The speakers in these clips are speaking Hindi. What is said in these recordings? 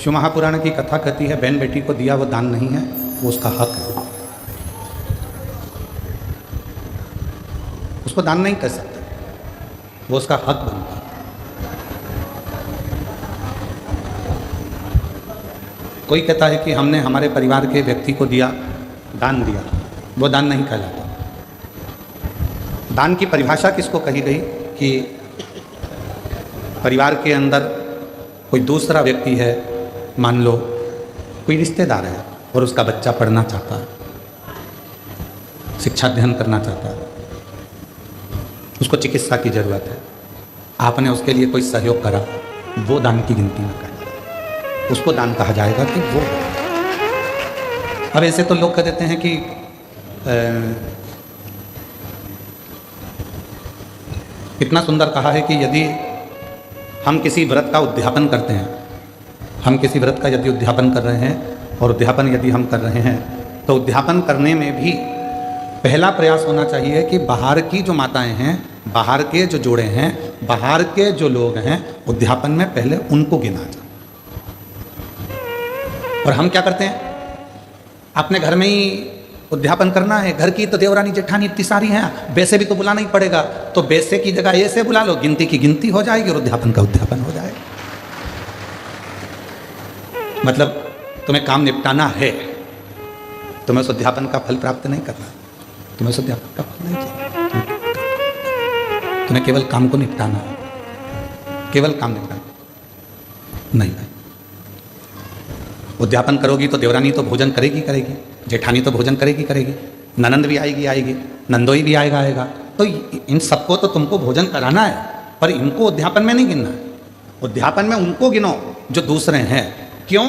शिव महापुराण की कथा कहती है बहन बेटी को दिया वो दान नहीं है, वो उसका हक है, उसको दान नहीं कर सकते, वो उसका हक बनता है। कोई कहता है कि हमने हमारे परिवार के व्यक्ति को दिया, दान दिया, वो दान नहीं कहलाता। दान की परिभाषा किसको कही गई कि परिवार के अंदर कोई दूसरा व्यक्ति है, मान लो कोई रिश्तेदार है और उसका बच्चा पढ़ना चाहता है, शिक्षा अध्ययन करना चाहता है, उसको चिकित्सा की ज़रूरत है, आपने उसके लिए कोई सहयोग करा, वो दान की गिनती में कहा, उसको दान कहा जाएगा कि वो। अब ऐसे तो लोग कह देते हैं कि इतना सुंदर कहा है कि यदि हम किसी व्रत का उद्यापन करते हैं, हम किसी व्रत का यदि उद्यापन कर रहे हैं और उद्यापन यदि हम कर रहे हैं तो उद्यापन करने में भी पहला प्रयास होना चाहिए कि बाहर की जो माताएं हैं, बाहर के जो जोड़े हैं, बाहर के जो लोग हैं, उद्यापन में पहले उनको गिना जाए। और हम क्या करते हैं, अपने घर में ही उद्यापन करना है, घर की तो देवरानी जेठानी इतनी सारी हैं, वैसे भी तो बुलाना ही पड़ेगा, तो वैसे की जगह ऐसे बुला लो, गिनती की गिनती हो जाएगी और उद्यापन का उद्यापन हो जाएगा। मतलब तुम्हें काम निपटाना है, तुम्हें उस उद्यापन का फल प्राप्त नहीं करना, तुम्हें उस उद्यापन का फल नहीं चाहिए, तुम्हें केवल काम को निपटाना है, केवल काम निपटाना नहीं। उद्यापन करोगी तो देवरानी तो भोजन करेगी करेगी, जेठानी तो भोजन करेगी करेगी, ननंद भी आएगी आएगी, नंदोई भी आएगा आएगा, तो इन सबको तो तुमको भोजन कराना है, पर इनको उद्यापन में नहीं गिनना है। उद्यापन में उनको गिनो जो दूसरे हैं। क्यों?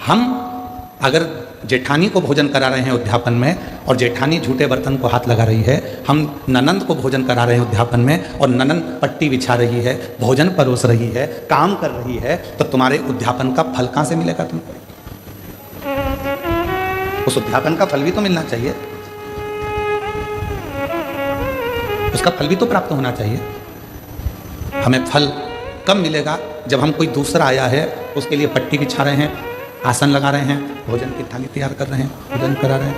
हम अगर जेठानी को भोजन करा रहे हैं उद्यापन में और जेठानी झूठे बर्तन को हाथ लगा रही है, हम ननंद को भोजन करा रहे हैं उद्यापन में और ननंद पट्टी बिछा रही है, भोजन परोस रही है, काम कर रही है, तो तुम्हारे उद्यापन का फल कहाँ से मिलेगा तुमको? उस उद्यापन का फल भी तो मिलना चाहिए, उसका फल भी तो प्राप्त होना चाहिए। हमें फल कब मिलेगा? जब हम कोई दूसरा आया है उसके लिए पट्टी बिछा रहे हैं, आसन लगा रहे हैं, भोजन की थाली तैयार कर रहे हैं, भोजन करा रहे हैं,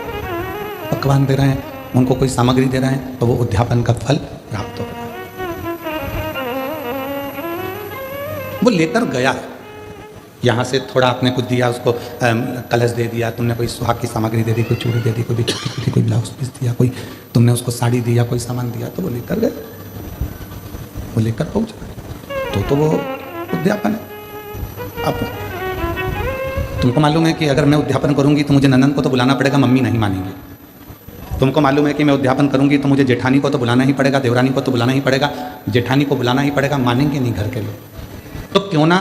पकवान दे रहे हैं, उनको कोई सामग्री दे रहे हैं, तो वो उद्यापन का फल प्राप्त हो रहा है। वो लेकर गया, यहाँ से थोड़ा आपने कुछ दिया, उसको कलश दे दिया, तुमने कोई सुहाग की सामग्री दे दी, कोई चूड़ी दे दी, कोई बिछी कोई ब्लाउज पीस दिया, कोई तुमने उसको साड़ी दिया, कोई सामान दिया, तो वो लेकर गए, वो लेकर पहुँच गए, तो वो उद्यापन है। अब तुमको मालूम है कि अगर मैं उद्यापन करूंगी तो मुझे ननंद को तो बुलाना पड़ेगा, मम्मी नहीं मानेंगी। तुमको मालूम है कि मैं उद्यापन करूंगी तो मुझे जेठानी को तो बुलाना ही पड़ेगा, देवरानी को तो बुलाना ही पड़ेगा, जेठानी को बुलाना ही पड़ेगा, मानेंगे नहीं घर के लोग। तो क्यों ना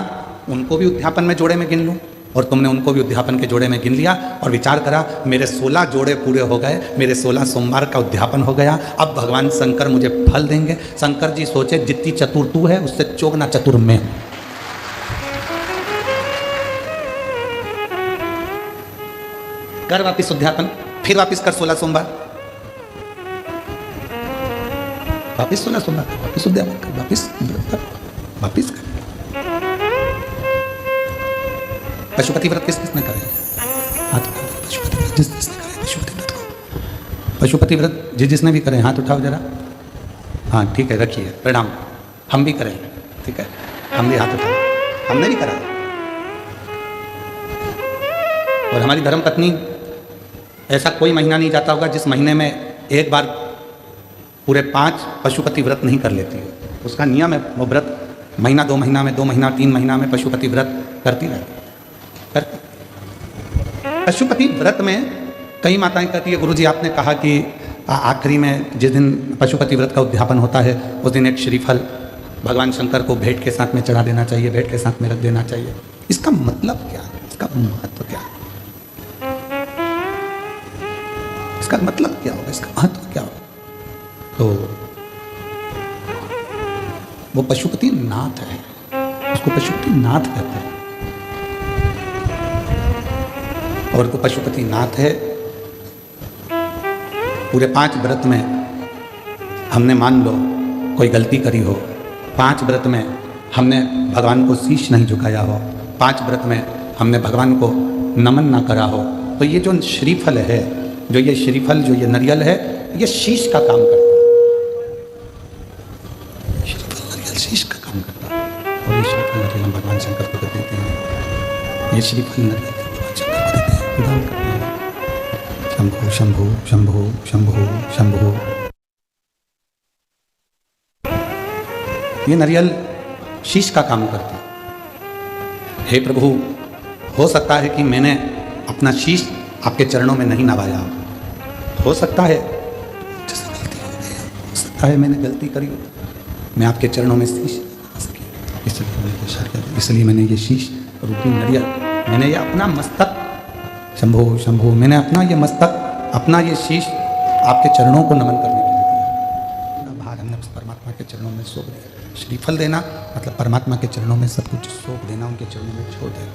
उनको भी उद्यापन में जोड़े में गिन लूँ। और तुमने उनको भी उद्यापन के जोड़े में गिन लिया और विचार करा, मेरे 16 जोड़े पूरे हो गए, मेरे 16 सोमवार का उद्यापन हो गया, अब भगवान शंकर मुझे फल देंगे। शंकर जी सोचे, जितनी चतुर तू है उससे चौगुना चतुर मैं हूं। कर वापिस उद्यापन, फिर वापिस कर 16 सोमवार, वापिस 16 सोमवार, वापिस उद्यापन कर, वापिस कर। पशुपति व्रत किस किसने करे? हाथ उठाओ। पशुपति व्रत जिस जिसने करे पशुपति व्रत को, पशुपति व्रत जिस जिसने भी करे हाथ उठाओ जरा। हाँ ठीक है, रखिए, प्रणाम। हम भी करेंगे, ठीक है, हम भी हाथ उठाओ, हमने भी करा। और हमारी धर्मपत्नी, ऐसा कोई महीना नहीं जाता होगा जिस महीने में एक बार पूरे 5 पशुपति व्रत नहीं कर लेती है। उसका नियम है, वो व्रत महीना 2 महीना में, 2 महीना 3 महीना में पशुपति व्रत करती रहती। पशुपति व्रत में कई माताएं कहती है, गुरुजी आपने कहा कि आखिरी में जिस दिन पशुपति व्रत का उद्यापन होता है उस दिन एक श्रीफल भगवान शंकर को भेंट के साथ में चढ़ा देना चाहिए, भेंट के साथ में रख देना चाहिए। इसका मतलब क्या है? इसका महत्व क्या है? इसका मतलब क्या होगा? इसका महत्व क्या होगा? तो वो पशुपति नाथ है, उसको पशुपति नाथ कहते हैं। और वो पशुपति नाथ है। पूरे 5 व्रत में हमने मान लो कोई गलती करी हो, 5 व्रत में हमने भगवान को शीश नहीं झुकाया हो, 5 व्रत में हमने भगवान को नमन ना करा हो, तो ये जो श्रीफल है, जो ये श्रीफल, जो ये नारियल है, ये शीश का काम करता है। श्रीफल नारियल शीश का काम करता है। और ये श्रीफल नारियल हम भगवान शंकर को देते हैं। ये श्रीफल नारियल भगवान शंकर को देते हैं, प्रदान करते हैं। शंभो शंभो शंभो शंभो शंभो। ये नारियल शीश का काम करता है। हे प्रभु, हो सकता है कि मैंने अपना शीश आपके चरणों में नहीं नवाया, हो सकता है जैसे गलती हो गई, हो सकता है मैंने गलती करी, मैं आपके चरणों में शीश इसलिए मैंने ये शीश रूपी नारियल, मैंने ये अपना मस्तक, शंभो शंभो, मैंने अपना ये मस्तक, अपना ये शीश आपके चरणों को नमन करने के लिए दिया। पूरा भार हमने उस परमात्मा के चरणों में सौंप दिया। श्रीफल देना मतलब परमात्मा के चरणों में सब कुछ सौंप देना, उनके चरणों में छोड़ देना।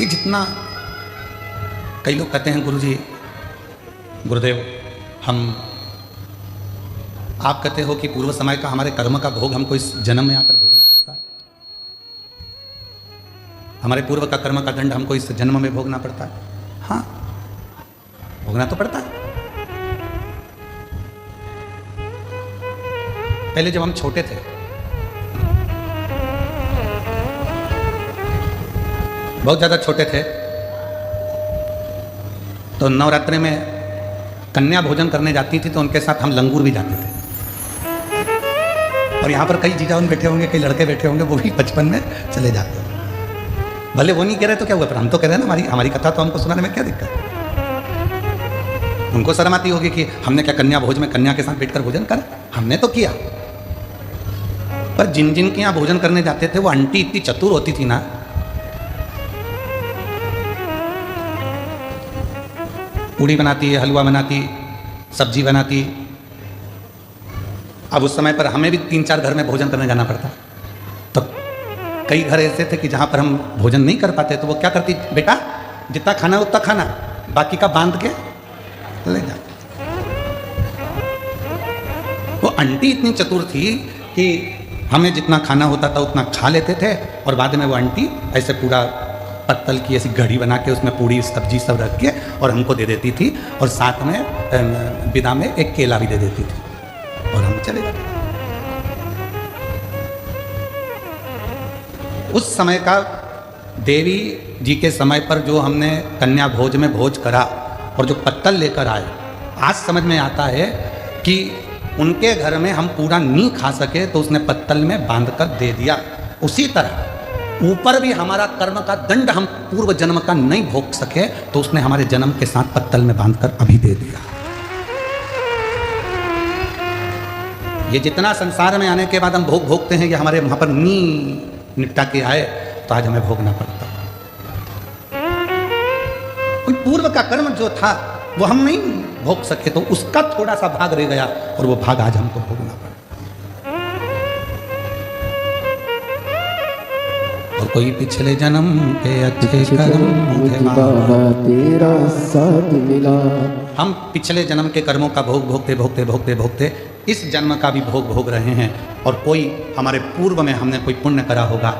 ये जितना, कई लोग कहते हैं गुरुजी, गुरुदेव, आप कहते हो कि पूर्व समय का हमारे कर्म का भोग हमको इस जन्म में आकर भोगना पड़ता है, हमारे पूर्व का कर्म का दंड हमको इस जन्म में भोगना पड़ता है। हाँ, भोगना तो पड़ता है। पहले जब हम छोटे थे, बहुत ज्यादा छोटे थे, तो नवरात्रि में कन्या भोजन करने जाती थी, तो उनके साथ हम लंगूर भी जाते थे। और यहाँ पर कई जीजाउन बैठे होंगे, कई लड़के बैठे होंगे, वो भी बचपन में चले जाते हैं। भले वो नहीं कह रहे तो क्या हुआ, पर हम तो कह रहे हैं ना, हमारी कथा तो हमको सुनाने में क्या दिक्कत है। उनको शर्म आती होगी कि हमने क्या कन्या भोज में कन्या के साथ बैठकर भोजन कर, हमने तो किया। पर जिन जिन के यहाँ भोजन करने जाते थे, वो आंटी इतनी चतुर होती थी ना, पूड़ी बनाती, हलवा बनाती, सब्जी बनाती। अब उस समय पर हमें भी 3-4 घर में भोजन करने जाना पड़ता, तो कई घर ऐसे थे कि जहाँ पर हम भोजन नहीं कर पाते, तो वो क्या करती, बेटा जितना खाना उतना खाना, बाकी का बांध के ले जा। वो आंटी इतनी चतुर थी कि हमें जितना खाना होता था उतना खा लेते थे, और बाद में वो आंटी ऐसे पूरा पत्तल की ऐसी घड़ी बना के उसमें पूड़ी सब्जी सब रख के और हमको दे देती थी, और साथ में विदा में एक केला भी दे देती थी, और हम चले जाते। उस समय का देवी जी के समय पर जो हमने कन्या भोज में भोज करा और जो पत्तल लेकर आए, आज समझ में आता है कि उनके घर में हम पूरा नहीं खा सके तो उसने पत्तल में बांध कर दे दिया। उसी तरह ऊपर भी हमारा कर्म का दंड हम पूर्व जन्म का नहीं भोग सके, तो उसने हमारे जन्म के साथ पत्तल में बांधकर अभी दे दिया। ये जितना संसार में आने के बाद हम भोग भोगते हैं, ये हमारे वहां पर नी निपटा के आए, तो आज हमें भोगना पड़ता। कोई पूर्व का कर्म जो था वो हम नहीं भोग सके, तो उसका थोड़ा सा भाग रह गया, और वो भाग आज हमको भोगना पड़ा। और कोई पिछले जन्म के अच्छे कर्म तेरा साथ मिला। हम पिछले जन्म के कर्मों का भोग भोगते भोगते भोगते भोगते इस जन्म का भी भोग भोग रहे हैं। और कोई हमारे पूर्व में हमने कोई पुण्य करा होगा,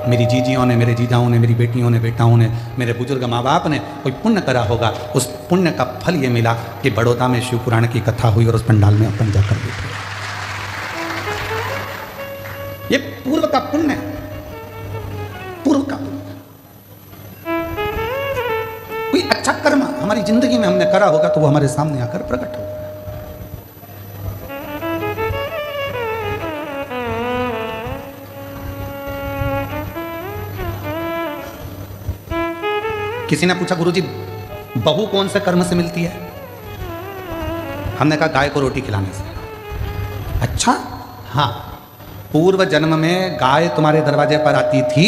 मेरी जीजियों ने, मेरे जीजाओं ने, मेरी बेटियों ने, बेटाओं ने, मेरे बुजुर्ग माँ बाप ने कोई पुण्य करा होगा। उस पुण्य का फल ये मिला कि बड़ौदा में शिव पुराण की कथा हुई और उस पंडाल में अपन जाकर बैठे। ये पूर्व का पुण्य है, पूर्व का पुण्य। कोई अच्छा कर्म हमारी जिंदगी में हमने करा होगा तो वो हमारे सामने आकर प्रकट होगा। किसी ने पूछा, गुरुजी बहू कौन से कर्म से मिलती है? हमने कहा गाय को रोटी खिलाने से। अच्छा, हाँ, पूर्व जन्म में गाय तुम्हारे दरवाजे पर आती थी,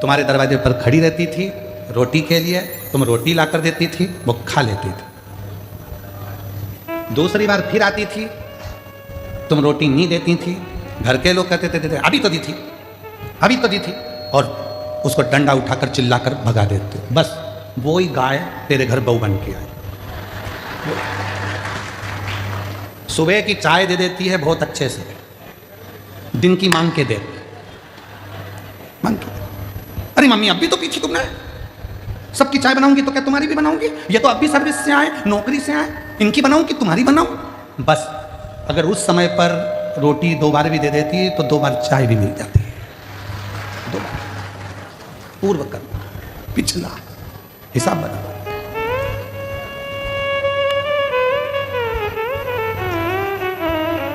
तुम्हारे दरवाजे पर खड़ी रहती थी रोटी के लिए, तुम रोटी लाकर देती थी, वो खा लेती थी। दूसरी बार फिर आती थी, तुम रोटी नहीं देती थी, घर के लोग कहते थे अभी तो दी थी, अभी तो दी थी, और उसको डंडा उठाकर चिल्लाकर भगा देते। बस वो ही गाय तेरे घर बहू बन के आई। सुबह की चाय दे देती है बहुत अच्छे से, दिन की मांग के दे, मांग के। अरे मम्मी अब भी तो पीछे तुमने, सबकी चाय बनाऊंगी तो क्या तुम्हारी भी बनाऊंगी? ये तो अब भी सर्विस से आए, नौकरी से आए, इनकी बनाऊं कि तुम्हारी बनाऊं? बस अगर उस समय पर रोटी 2 बार भी दे देती तो 2 बार चाय भी मिल जाती है। 2 बार पूर्व कर्म, पिछला हिसाब बराबर।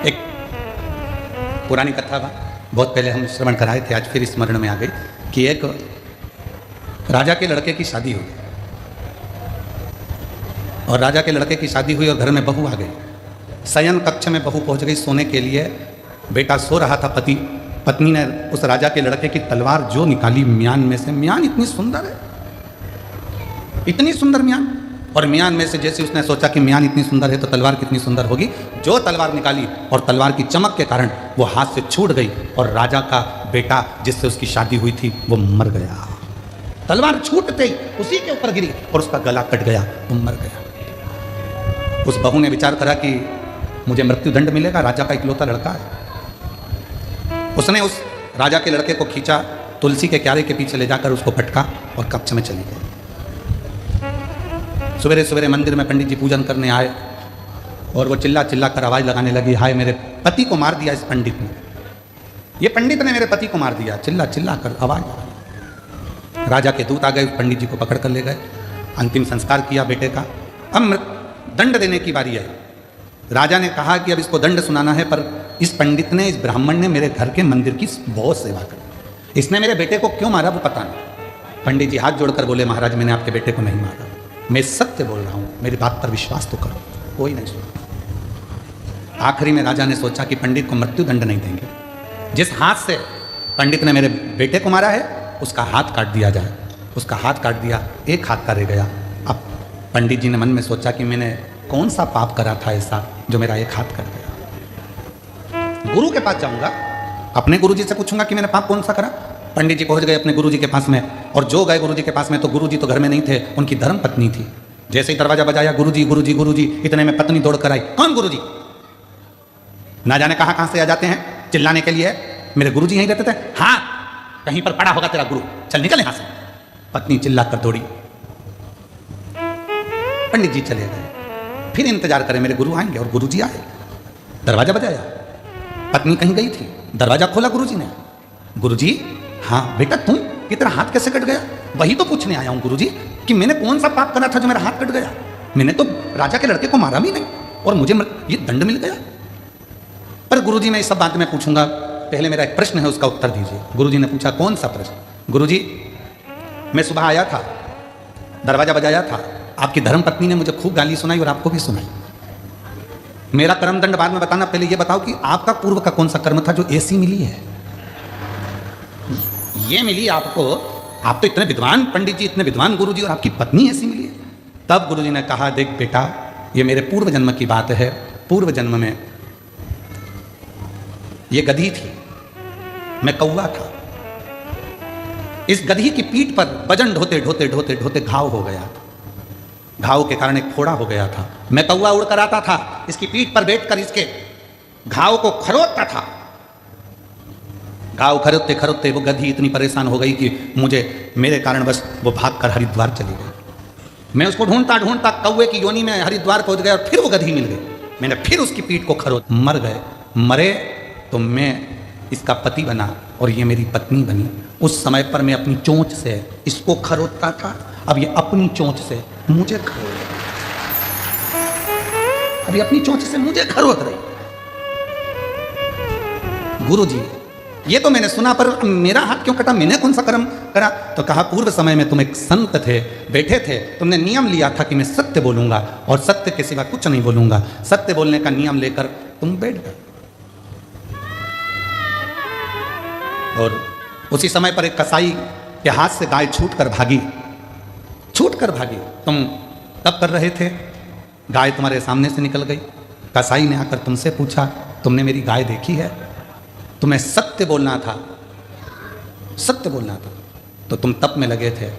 एक पुरानी कथा था, बहुत पहले हम श्रवण कराए थे, आज फिर स्मरण में आ गई कि एक राजा के लड़के की शादी हुई और राजा के लड़के की शादी हुई और घर में बहू आ गई। शयन कक्ष में बहू पहुंच गई सोने के लिए। बेटा सो रहा था, पत्नी ने उस राजा के लड़के की तलवार जो निकाली म्यान में से। म्यान इतनी सुंदर है, इतनी सुंदर म्यान, और म्यान में से जैसे उसने सोचा कि म्यान इतनी सुंदर है तो तलवार कितनी सुंदर होगी, जो तलवार निकाली और तलवार की चमक के कारण वो हाथ से छूट गई और राजा का बेटा जिससे उसकी शादी हुई थी वो मर गया। तलवार छूटते ही उसी के ऊपर गिरी और उसका गला कट गया, वो मर गया। उस बहू ने विचार करा कि मुझे मृत्युदंड मिलेगा, राजा का इकलौता लड़का है। उसने उस राजा के लड़के को खींचा, तुलसी के क्यारे के पीछे ले जाकर उसको पटका और कक्ष में चली गई। सवेरे सवेरे मंदिर में पंडित जी पूजन करने आए और वो चिल्ला चिल्ला कर आवाज़ लगाने लगी, हाय मेरे पति को मार दिया इस पंडित ने, ये पंडित ने मेरे पति को मार दिया। चिल्ला चिल्ला कर आवाज़। राजा के दूत आ गए, पंडित जी को पकड़ कर ले गए, अंतिम संस्कार किया बेटे का। अब दंड देने की बारी आई। राजा ने कहा कि अब इसको दंड सुनाना है, पर इस पंडित ने, इस ब्राह्मण ने मेरे घर के मंदिर की बहुत सेवा की, इसने मेरे बेटे को क्यों मारा वो पता नहीं। पंडित जी हाथ जोड़कर बोले, महाराज मैंने आपके बेटे को नहीं मारा, मैं सत्य बोल रहा हूँ, मेरी बात पर विश्वास तो करो। कोई नहीं सुना। आखिरी में राजा ने सोचा कि पंडित को मृत्युदंड नहीं देंगे, जिस हाथ से पंडित ने मेरे बेटे को मारा है उसका हाथ काट दिया जाए। उसका हाथ काट दिया, एक हाथ का रह गया। अब पंडित जी ने मन में सोचा कि मैंने कौन सा पाप करा था ऐसा जो मेरा एक हाथ कट गया। गुरु के पास जाऊंगा, अपने गुरु जी से पूछूंगा कि मैंने पाप कौन सा करा। पंडित जी पहुंच गए अपने गुरु जी के पास में, और जो गए गुरु जी के पास में तो गुरु जी तो घर में नहीं थे, उनकी धर्म पत्नी थी। जैसे ही दरवाजा बजाया, गुरु जी गुरु जी गुरु जी, इतने में पत्नी दौड़ कर आई। कौन गुरु जी? ना जाने कहां से आ जाते हैं चिल्लाने के लिए। मेरे गुरु जी यहीं रहते थे। हाँ, कहीं पर पड़ा होगा तेरा गुरु, चल निकल यहां से। पत्नी चिल्ला कर दौड़ी। पंडित जी चले गए, फिर इंतजार करें मेरे गुरु आएंगे, और गुरु जी आए। दरवाजा बजाया, पत्नी कहीं गई थी, दरवाजा खोला गुरु जी ने। गुरु जी, हाँ बेटा तुम, कि तेरा हाथ कैसे कट गया? वही तो पूछने आया हूं गुरु जी कि मैंने कौन सा पाप करा था जो मेरा हाथ कट गया। मैंने तो राजा के लड़के को मारा भी नहीं और मुझे ये दंड मिल गया। पर गुरु जी मैं इस सब बात में पूछूंगा, पहले मेरा एक प्रश्न है उसका उत्तर दीजिए। गुरु जी ने पूछा, कौन सा प्रश्न? गुरु जी, मैं सुबह आया था, दरवाजा बजाया था, आपकी धर्म पत्नी ने मुझे खूब गाली सुनाई और आपको भी सुनाई। मेरा कर्म दंड बाद में बताना, पहले ये बताओ कि आपका पूर्व का कौन सा कर्म था जो ऐसी मिली है? ये मिली आपको, आप तो इतने विद्वान पंडित जी, इतने विद्वान गुरु जी, और आपकी पत्नी ऐसी मिली है। तब गुरु जी ने कहा, देख बेटा, ये मेरे पूर्व जन्म की बात है। पूर्व जन्म में ये गधी थी, मैं कौवा था। इस गधी की पीठ पर वजन ढोते ढोते ढोते ढोते घाव हो गया था। घाव के कारण एक फोड़ा हो गया था। मैं कौवा उड़कर आता था, इसकी पीठ पर बैठकर इसके घाव को खरोदता था। घाव खरोदते खरोदते वो गधी इतनी परेशान हो गई कि मेरे कारण बस वो भागकर हरिद्वार चली गई। मैं उसको ढूंढता ढूंढता कौवे की योनि में हरिद्वार पहुंच गया और फिर वो गधी मिल गई। मैंने फिर उसकी पीठ को खरोद, मर गए। मरे तो मैं इसका पति बना और ये मेरी पत्नी बनी। उस समय पर मैं अपनी चोंच से इसको खरोदता था, अब ये अपनी चोंच से मुझे खरोद रही। अब ये अपनी चोंच से मुझे खरोद रही। गुरु जी, ये तो मैंने सुना, पर मेरा हाथ क्यों कटा? मैंने कौन सा कर्म करा? तो कहा, पूर्व समय में तुम एक संत थे, बैठे थे, तुमने नियम लिया था कि मैं सत्य बोलूंगा और सत्य के सिवा कुछ नहीं बोलूंगा। सत्य बोलने का नियम लेकर तुम बैठ गए, और उसी समय पर एक कसाई के हाथ से गाय छूट कर भागी। तुम तब कर रहे थे, गाय तुम्हारे सामने से निकल गई। कसाई ने आकर तुमसे पूछा, तुमने मेरी गाय देखी है? तुम्हें सत्य बोलना था, तो तुम तप में लगे थे,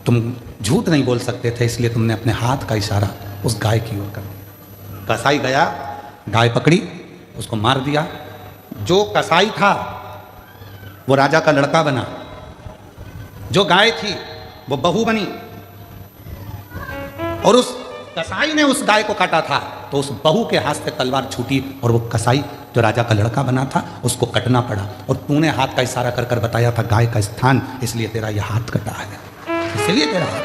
तुम झूठ नहीं बोल सकते थे, इसलिए तुमने अपने हाथ का इशारा उस गाय की ओर कर दिया। कसाई गया, गाय पकड़ी, उसको मार दिया, जो कसाई था वो राजा का लड़का बना, जो गाय थी वो बहू बनी, और उस कसाई ने उस गाय को काटा था तो उस बहू के हाथ से तलवार छूटी और वो कसाई जो राजा का लड़का बना था उसको कटना पड़ा। और तूने हाथ का इशारा कर कर बताया था गाय का स्थान, इसलिए तेरा यह हाथ कटा है, इसलिए तेरा हाथ।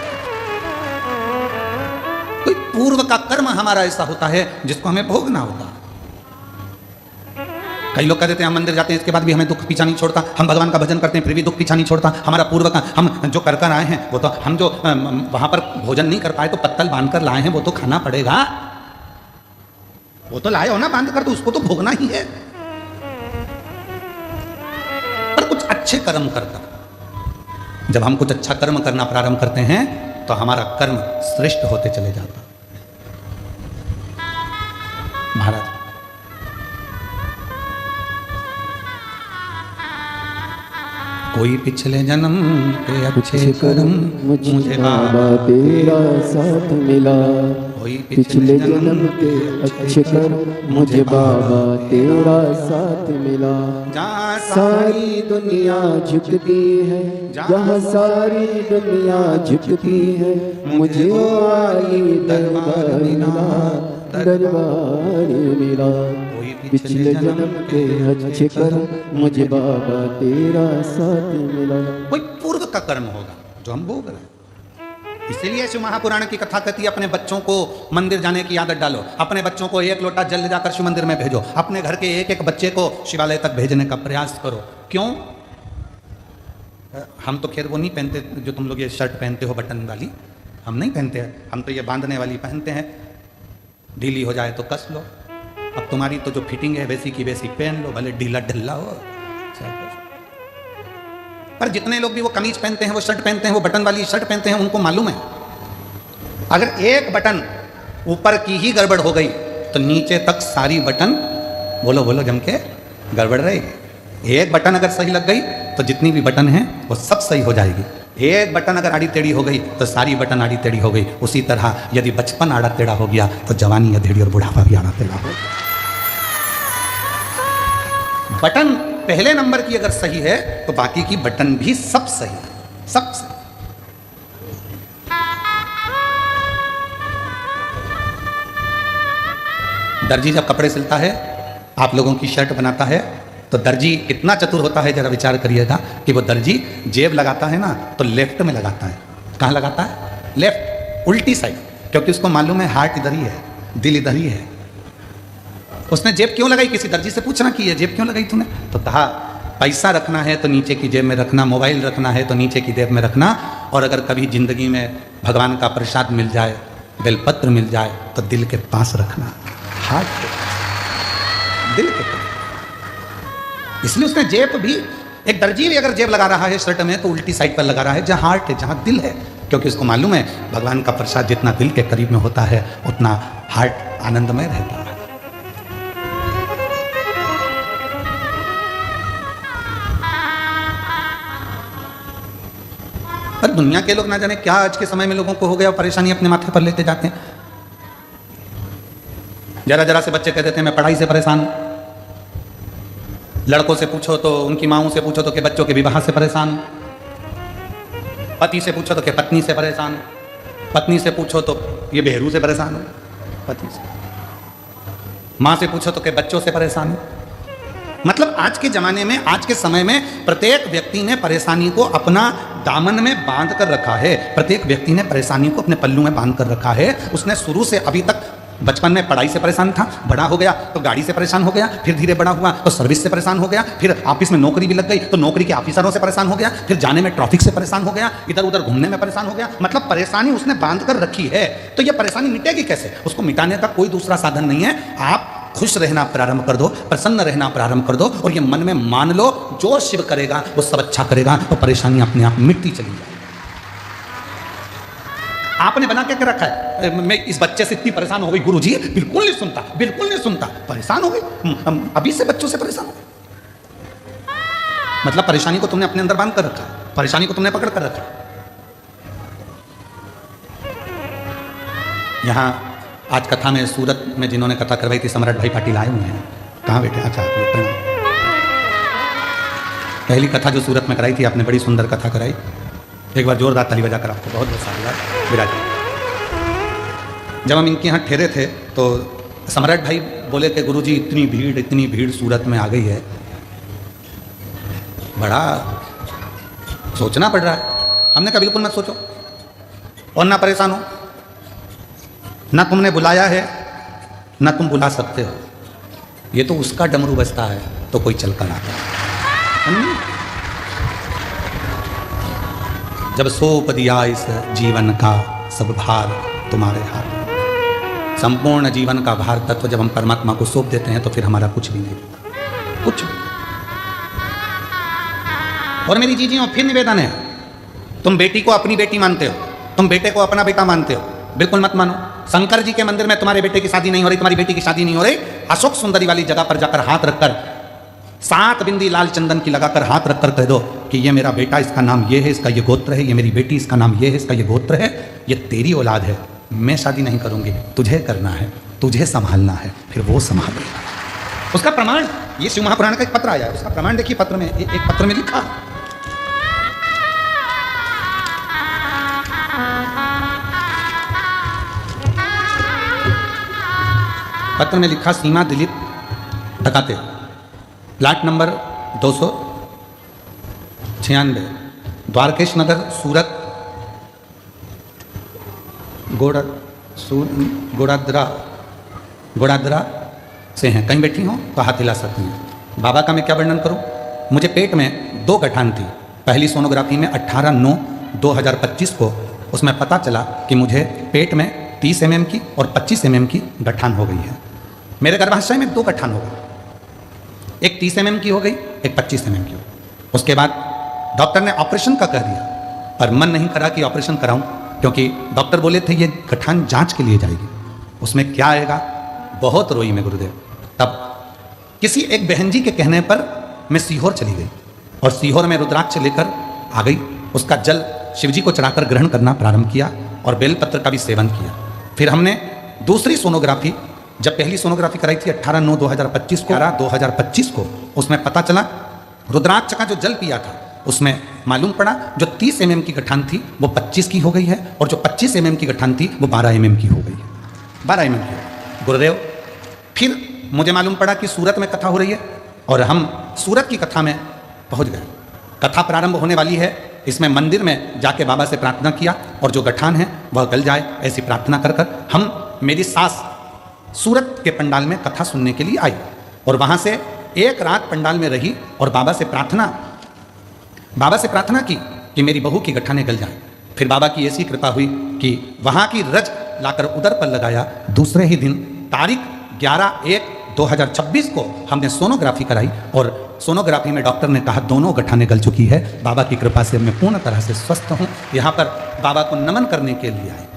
कोई पूर्व का कर्म हमारा ऐसा होता है जिसको हमें भोगना होता। कई लोग कहते हैं हम मंदिर जाते हैं इसके बाद भी हमें दुख पीछा नहीं छोड़ता, हम भगवान का भजन करते हैं फिर भी दुख पीछा नहीं छोड़ता। हमारा पूर्व का हम जो कर कर आए हैं वो तो हम जो वहां पर भोजन नहीं कर पाए तो पत्तल बांध कर लाए हैं वो तो खाना पड़ेगा, वो तो लाए हो ना बांध कर, तो उसको तो भोगना ही है। पर कुछ अच्छे कर्म करकर जब हम कुछ अच्छा कर्म करना प्रारंभ करते हैं तो हमारा कर्म श्रेष्ठ होते चले जाता। महाराज कोई पिछले जन्म के अच्छे कर्म मुझे बाबा तेरा साथ मिला, कोई पिछले जन्म के अच्छे कर्म मुझे बाबा तेरा साथ मिला। जहाँ सारी दुनिया झुकती है, जहाँ सारी दुनिया झुकती है, मुझे आई दरबार मिला, दरबार मिला। पिछले जन्म के अच्छे कर्म मुझे बाबा तेरा साथ मिला। कोई पूर्व का कर्म होगा जो हम भोग रहे हैं। इसीलिए शिव महापुराण की कथा कहती है अपने बच्चों को मंदिर जाने की आदत डालो, अपने बच्चों को एक लोटा जल ले जाकर शिव मंदिर में भेजो, अपने घर के एक एक बच्चे को शिवालय तक भेजने का प्रयास करो। क्यों? हम तो खैर वो नहीं पहनते जो तुम लोग ये शर्ट पहनते हो बटन वाली, हम नहीं पहनते हैं, हम तो ये बांधने वाली पहनते हैं, ढीली हो जाए तो कस लो। अब तुम्हारी तो जो फिटिंग है वैसी की वैसी पहन लो, भले ढीला ढिल्ला हो। पर जितने लोग भी वो कमीज पहनते हैं, वो शर्ट पहनते हैं, वो बटन वाली शर्ट पहनते हैं, उनको मालूम है अगर एक बटन ऊपर की ही गड़बड़ हो गई तो नीचे तक सारी बटन बोलो बोलो जम के गड़बड़ रहेगी। एक बटन अगर सही लग गई तो जितनी भी बटन है वो सब सही हो जाएगी। एक बटन अगर आड़ी टेढ़ी हो गई तो सारी बटन आड़ी टेढ़ी हो गई। उसी तरह यदि बचपन आड़ा टेढ़ा हो गया तो जवानी अधेड़ी और बुढ़ापा भी आड़ा टेढ़ा हो गया। बटन पहले नंबर की अगर सही है तो बाकी की बटन भी सब सही है, सब सही। दर्जी जब कपड़े सिलता है, आप लोगों की शर्ट बनाता है, तो दर्जी इतना चतुर होता है, जरा विचार करिएगा कि वो दर्जी जेब लगाता है ना तो लेफ्ट में लगाता है। कहाँ लगाता है? लेफ्ट, उल्टी साइड, क्योंकि उसको मालूम है हार्ट इधर ही है, दिल इधर ही है। उसने जेब क्यों लगाई? किसी दर्जी से पूछना कि ये जेब क्यों लगाई तूने? तो कहा पैसा रखना है तो नीचे की जेब में रखना, मोबाइल रखना है तो नीचे की जेब में रखना, और अगर कभी जिंदगी में भगवान का प्रसाद मिल जाए, बेलपत्र मिल जाए तो दिल के पास रखना, हार्ट के पास, दिल के पास। इसलिए उसने जेब भी, एक दर्जी भी अगर जेब लगा रहा है शर्ट में तो उल्टी साइड पर लगा रहा है, जहाँ हार्ट है, जहाँ दिल है, क्योंकि उसको मालूम है भगवान का प्रसाद जितना दिल के करीब में होता है उतना हार्ट आनंदमय रहता है। पर दुनिया के लोग ना जाने क्या आज के समय में लोगों को हो गया, परेशानी अपने माथे पर लेते जाते हैं। जरा जरा से बच्चे कह देते हैं मैं पढ़ाई से परेशान हूं, लड़कों से पूछो तो, उनकी माओं से पूछो तो कि बच्चों के विवाह से परेशान, पति से पूछो तो कि पत्नी से परेशान, पत्नी से पूछो तो ये बहरू से परेशान हो, पति से, माँ से पूछो तो कि बच्चों से परेशान हो। मतलब आज के जमाने में, आज के समय में प्रत्येक व्यक्ति ने परेशानी को अपना दामन में बांध कर रखा है, प्रत्येक व्यक्ति ने परेशानी को अपने पल्लू में बांध कर रखा है। उसने शुरू से अभी तक, बचपन में पढ़ाई से परेशान था, बड़ा हो गया तो गाड़ी से परेशान हो गया, फिर धीरे बड़ा हुआ तो सर्विस से परेशान हो गया, फिर ऑफिस में नौकरी भी लग गई तो नौकरी के ऑफिसरों से परेशान हो गया, फिर जाने में ट्रैफिक से परेशान हो गया, इधर उधर घूमने में परेशान हो गया। मतलब परेशानी उसने बांध कर रखी है। तो ये परेशानी मिटेगी कैसे? उसको मिटाने का कोई दूसरा साधन नहीं है। आप खुश रहना प्रारंभ कर दो, प्रसन्न रहना प्रारंभ कर दो, और ये मन में मान लो जो शिव करेगा वो सब अच्छा करेगा, तो परेशानी अपने आप मिटती चली जाए। आपने बना के रखा है मैं इस बच्चे से इतनी परेशान हो गई गुरुजी, बिल्कुल नहीं सुनता, बिल्कुल नहीं सुनता, परेशान हो गई, अभी से बच्चों से परेशान हो गई। मतलब परेशानी को तुमने अपने अंदर बांध कर रखा, परेशानी को तुमने पकड़ कर रखा। यहाँ आज कथा में सूरत में जिन्होंने कथा करवाई थी सम्राट भाई पाटिल आए हुए हैं। कहाँ बैठे? अच्छा, पहली कथा जो सूरत में कराई थी आपने, बड़ी सुंदर कथा कराई। एक बार जोरदार ताली बजाकर आपको बहुत बहुत साधुवाद। विराज जब हम इनके यहाँ ठहरे थे तो सम्राट भाई बोले कि गुरुजी इतनी भीड़ सूरत में आ गई है, बड़ा सोचना पड़ रहा है। हमने कहा बिल्कुल मत सोचो और ना परेशान हो, ना तुमने बुलाया है ना तुम बुला सकते हो, ये तो उसका डमरू बजता है तो कोई चल कर आता है। जब सौंप दिया इस जीवन का सब भार तुम्हारे हाथ, संपूर्ण जीवन का भार तत्व जब हम परमात्मा को सौंप देते हैं तो फिर हमारा कुछ भी नहीं, कुछ भी। और मेरी जीजियों फिर निवेदन है, तुम बेटी को अपनी बेटी मानते हो, तुम बेटे को अपना बेटा मानते हो, बिल्कुल मत मानो। शंकर जी के मंदिर में तुम्हारे बेटे की शादी नहीं हो रही, तुम्हारी बेटी की शादी नहीं हो रही, अशोक सुंदरी वाली जगह पर जाकर हाथ रखकर 7 बिंदी लाल चंदन की लगाकर हाथ रखकर कह दो कि ये मेरा बेटा, इसका नाम ये है, इसका ये गोत्र है, ये मेरी बेटी, इसका नाम ये है, इसका ये गोत्र है, ये तेरी औलाद है, मैं शादी नहीं करूंगी, तुझे करना है, तुझे संभालना है, फिर वो संभाल। उसका प्रमाण ये शिव महापुराण का एक पत्र आया है, उसका प्रमाण देखिए। पत्र में एक पत्र में लिखा, पत्र में लिखा, सीमा दिलीप टकाते, प्लाट नंबर 296, द्वारकेश नगर, सूरत, गोड़ादरा से हैं। कहीं बैठी हो तो हाथ हिला सकती हैं। बाबा का मैं क्या वर्णन करूं, मुझे पेट में 2 गठान थी। पहली सोनोग्राफी में 18/9/2025 को उसमें पता चला कि मुझे पेट में 30 mm की और 25 mm की गठान हो गई है। मेरे गर्भाशय में 2 गठान हो गई, एक 30 mm की हो गई, एक 25 mm की हो गई। उसके बाद डॉक्टर ने ऑपरेशन का कह दिया, पर मन नहीं करा कि ऑपरेशन कराऊं, क्योंकि डॉक्टर बोले थे ये गठान जांच के लिए जाएगी, उसमें क्या आएगा। बहुत रोई मैं गुरुदेव। तब किसी एक बहन जी के कहने पर मैं सीहोर चली गई और सीहोर में रुद्राक्ष लेकर आ गई। उसका जल शिवजी को चढ़ाकर ग्रहण करना प्रारंभ किया और बेलपत्र का भी सेवन किया। फिर हमने दूसरी सोनोग्राफी, जब पहली सोनोग्राफी कराई थी 18/9/2025 को, उसमें पता चला रुद्राक्ष का जो जल पिया था उसमें मालूम पड़ा जो 30 mm की गठान थी वो 25 की हो गई है और जो 25 mm की गठान थी वो 12 mm की हो गई है। 12 mm की। गुरुदेव फिर मुझे मालूम पड़ा कि सूरत में कथा हो रही है और हम सूरत की कथा में पहुंच गए। कथा प्रारंभ होने वाली है, इसमें मंदिर में जाके बाबा से प्रार्थना किया और जो गठान है वह गल जाए ऐसी प्रार्थना कर कर हम, मेरी सास सूरत के पंडाल में कथा सुनने के लिए आई और वहाँ से एक रात पंडाल में रही और बाबा से प्रार्थना की कि मेरी बहू की गठानें गल जाएं। फिर बाबा की ऐसी कृपा हुई कि वहाँ की रज लाकर उदर पर लगाया। दूसरे ही दिन तारीख 11/1/2026 को हमने सोनोग्राफी कराई और सोनोग्राफी में डॉक्टर ने कहा दोनों गठानें गल चुकी है। बाबा की कृपा से मैं पूर्ण तरह से स्वस्थ हूँ। यहाँ पर बाबा को नमन करने के लिए आए।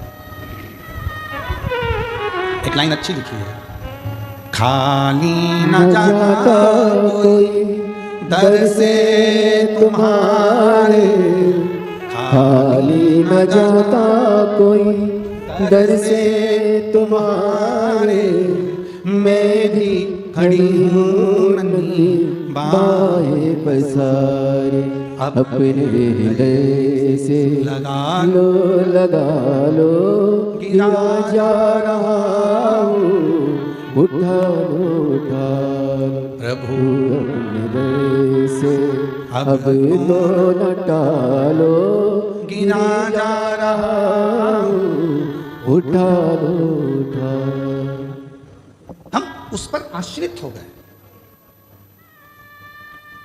एक लाइन अच्छी लिखी है, खाली न जाता कोई दर से तुम्हारे, खाली न जाता कोई दर से तुम्हारे, मैं भी खड़ी हूँ नन्ही बाहें पसारे, अपने हृदय से लगा लो गिरा जा रहा हूँ, उठा लो प्रभु अपने हृदय से अब तो न टालो, गिरा जा रहा हूँ, उठा लो। हम उस पर आश्रित हो गए,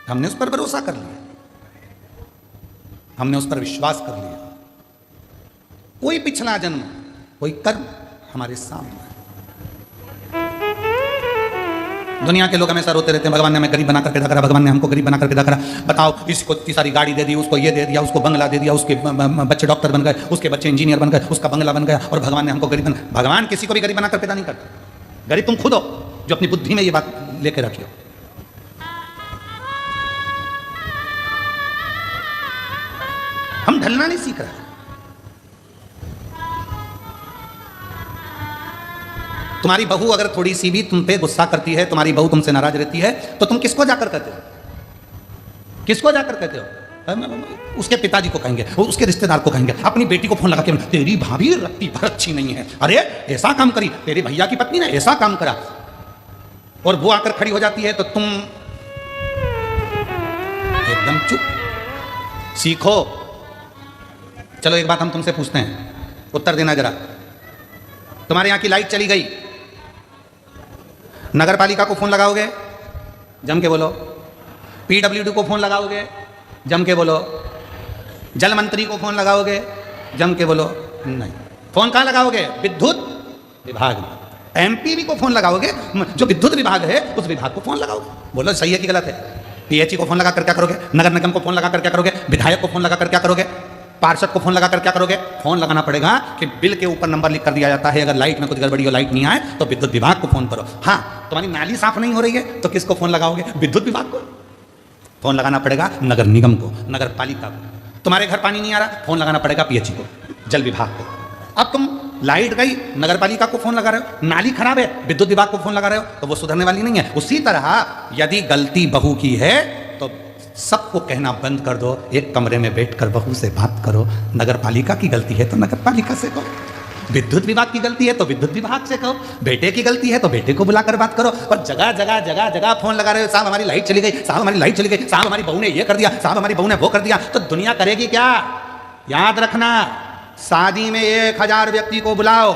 हमने उस पर भरोसा कर लिया, हमने उस पर विश्वास कर लिया। कोई पिछला जन्म, कोई कर्म हमारे सामने। दुनिया के लोग हमेशा रोते रहते हैं, भगवान ने हमें गरीब बनाकर पैदा करा, भगवान ने हमको गरीब बनाकर पैदा करा। बताओ, इसको इतनी सारी गाड़ी दे दी, उसको ये दे दिया, उसको बंगला दे दिया, उसके बच्चे डॉक्टर बन गए, उसके बच्चे इंजीनियर बन गए, उसका बंगला बन गया और भगवान ने हमको गरीब बना। भगवान किसी को भी गरीब बनाकर पैदा नहीं करता। गरीब तुम खुद हो जो अपनी बुद्धि में ये बात लेके रखियो। हम ढलना नहीं सीख रहे। तुम्हारी बहू अगर थोड़ी सी भी तुम पे गुस्सा करती है, तुम्हारी बहू तुमसे नाराज रहती है, तो तुम किसको जाकर कहते हो? किसको जाकर कहते हो? उसके पिताजी को कहेंगे, उसके रिश्तेदार को कहेंगे, अपनी बेटी को फोन लगा के तेरी भाभी रत्ती भर अच्छी नहीं है, अरे ऐसा काम करी, तेरे भैया की पत्नी ने ऐसा काम करा, और वो आकर खड़ी हो जाती है तो तुम एकदम चुप। सीखो। चलो एक बात हम तुमसे पूछते हैं, उत्तर देना जरा। तुम्हारे यहां की लाइट चली गई, नगर पालिका को फोन लगाओगे? जम के बोलो। पीडब्ल्यूडी को फोन लगाओगे? जम के बोलो। जल मंत्री को फोन लगाओगे? जम के बोलो। नहीं। फोन कहां लगाओगे? विद्युत विभाग में। एमपीवी को फोन लगाओगे? जो विद्युत विभाग है उस विभाग को फोन लगाओगे। बोलो सही है कि गलत है? पीएचई को फोन लगा कर क्या करोगे? नगर निगम को फोन लगा कर क्या करोगे? विधायक को फोन लगा कर क्या करोगे? पार्षद को फोन लगा कर क्या करोगे? फोन लगाना पड़ेगा कि बिल के ऊपर नंबर लिख कर दिया जाता है, अगर लाइट में कुछ गड़बड़ी हो, लाइट नहीं आए तो विद्युत विभाग को फोन करो। हाँ, तुम्हारी नाली साफ नहीं हो रही है तो किसको फोन लगाओगे? विद्युत विभाग को। फोन लगाना पड़ेगा नगर निगम को, नगर पालिका को। तुम्हारे घर पानी नहीं आ रहा, फोन लगाना पड़ेगा पीएचई को, जल विभाग को। अब तुम लाइट गई, नगर पालिका को फोन लगा रहे हो, नाली खराब है, विद्युत विभाग को फोन लगा रहे हो, तो वो सुधरने वाली नहीं है। उसी तरह यदि गलती बहू की है तो सबको कहना बंद कर दो, एक कमरे में बैठकर बहू से बात करो। नगर पालिका की गलती है तो नगर पालिका से कहो, विद्युत विभाग की गलती है तो विद्युत विभाग से कहो, बेटे की गलती है तो बेटे को बुलाकर बात करो। और जगह जगह जगह जगह फोन लगा रहे हो, साहब हमारी लाइट चली गई, साहब हमारी लाइट चली गई, साहब हमारी बहू ने ये कर दिया, साहब हमारी बहू ने वो कर दिया, तो दुनिया करेगी क्या? याद रखना, शादी में 1000 व्यक्ति को बुलाओ,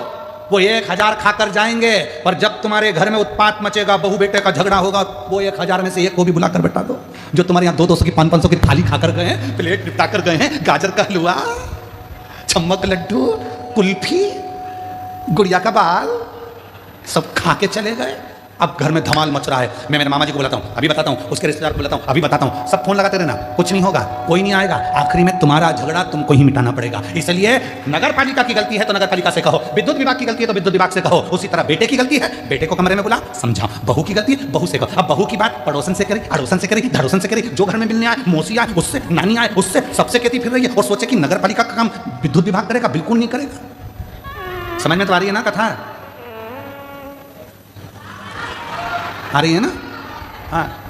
वो 1000 खाकर जाएंगे, और जब तुम्हारे घर में उत्पात मचेगा, बहू बेटे का झगड़ा होगा, वो 1000 में से एक को भी बुलाकर बैठा दो। जो तुम्हारे यहाँ 200 की 500 की थाली खाकर गए हैं, प्लेट निपटा कर गए हैं, गाजर का हलवा, चम्मक लड्डू, कुल्फी, गुड़िया का बाल, सब खा के चले गए। अब घर में धमाल मच रहा है। मैं मेरे मामा जी को बुलाता हूँ, अभी बताता हूँ, उसके रिश्तेदार को बुलाता हूँ, अभी बताता हूँ। सब फोन लगाते रहना, कुछ नहीं होगा, कोई नहीं आएगा। आखिरी में तुम्हारा झगड़ा तुमको ही मिटाना पड़ेगा। इसलिए नगर पालिका की गलती है तो नगर पालिका से कहो, विद्युत विभाग की गलती है तो विद्युत विभाग से कहो। उसी तरह बेटे की गलती है, बेटे को कमरे में बुला समझाओ, बहू की गलती है बहू से कहो। अब बहू की बात पड़ोसन से करे, अड़ोसन से करे, धड़ोसन से करे, जो घर में मिलने आए, मौसी आए उससे, नानी आए उससे, सबसे कहती फिर रही है और सोचे कि नगर पालिका का काम विद्युत विभाग करेगा। बिल्कुल नहीं करेगा। समझ में तो आ रही है ना कथा? आ रही है ना? हाँ।